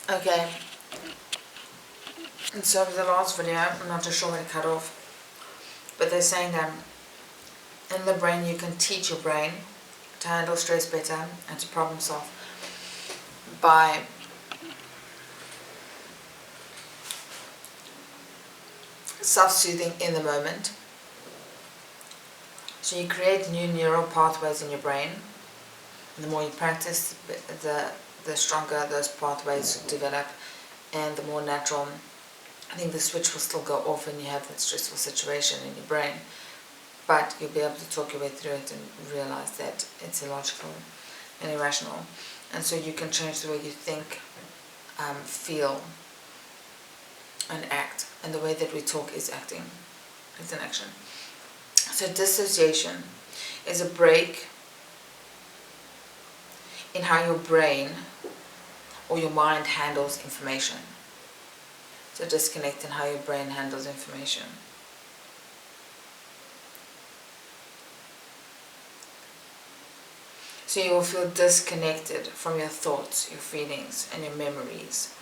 Okay, and so with the last video, I'm not too sure when it cut off, but they're saying that in the brain you can teach your brain to handle stress better and to problem solve by self-soothing in the moment. So you create new neural pathways in your brain. And the more you practice, the stronger those pathways develop, and the more natural. I think the switch will still go off when you have that stressful situation in your brain, but you'll be able to talk your way through it and realize that it's illogical and irrational. And so you can change the way you think, feel, and act. And the way that we talk is acting. It's an action. So dissociation is a break in how your brain or your mind handles information. So disconnect in how your brain handles information. So you will feel disconnected from your thoughts, your feelings, and your memories,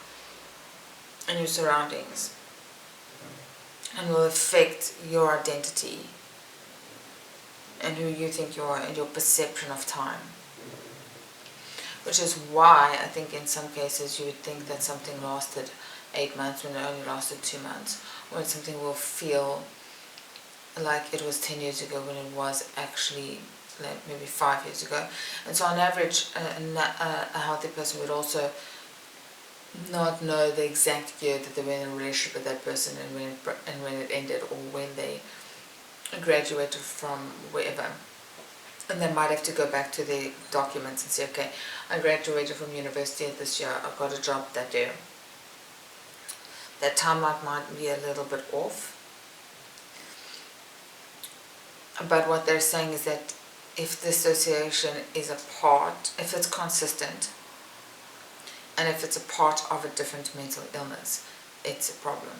and your surroundings, and will affect your identity and who you think you are and your perception of time. Which is why I think in some cases you would think that something lasted 8 months when it only lasted 2 months, or something will feel like it was 10 years ago when it was actually like maybe 5 years ago. And so on average a healthy person would also not know the exact year that they were in a relationship with that person and when it ended, or when they graduated from wherever. And they might have to go back to the documents and say, okay, I graduated from university this year, I got a job that year. That timeline might be a little bit off. But what they're saying is that if dissociation is a part, if it's consistent, and if it's a part of a different mental illness, it's a problem.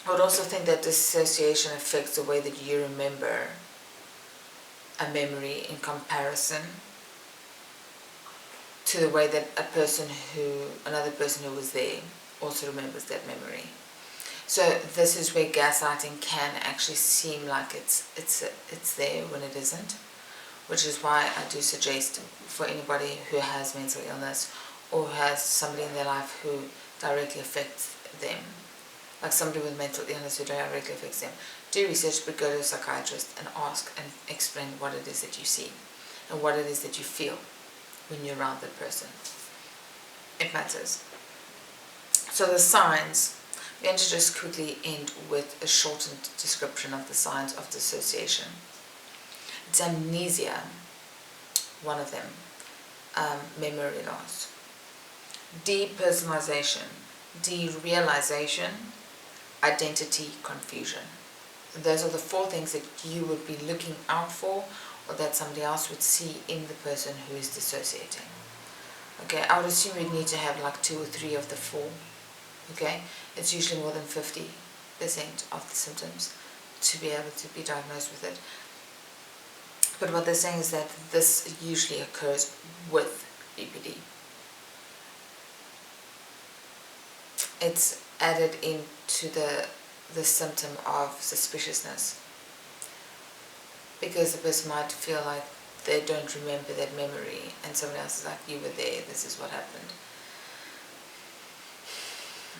I would also think that dissociation affects the way that you remember a memory in comparison to the way that another person who was there also remembers that memory. So this is where gaslighting can actually seem like it's there when it isn't, which is why I do suggest for anybody who has mental illness or who has somebody in their life who directly affects them, like somebody with mental illness who directly affects them, do research, but go to a psychiatrist and ask and explain what it is that you see and what it is that you feel when you're around that person. It matters. So the signs, we're going to just quickly end with a shortened description of the signs of dissociation. It's amnesia, one of them, memory loss, depersonalization, derealization, identity confusion. Those are the 4 things that you would be looking out for, or that somebody else would see in the person who is dissociating. Okay, I would assume you'd need to have like 2 or 3 of the 4. Okay, it's usually more than 50% of the symptoms to be able to be diagnosed with it. But what they're saying is that this usually occurs with BPD. It's added into the symptom of suspiciousness, because the person might feel like they don't remember that memory, and someone else is like, you were there, this is what happened.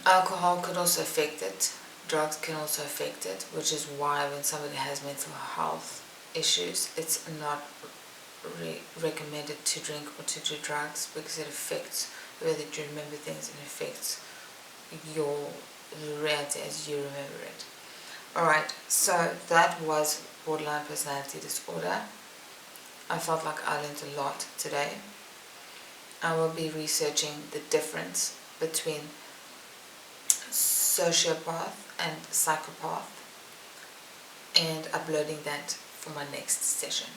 Alcohol could also affect it, drugs can also affect it, which is why when somebody has mental health issues, it's not recommended to drink or to do drugs, because it affects the way that you remember things and affects your reality as you remember it. Alright, so that was borderline personality disorder. I felt like I learned a lot today. I will be researching the difference between sociopath and psychopath and uploading that for my next session.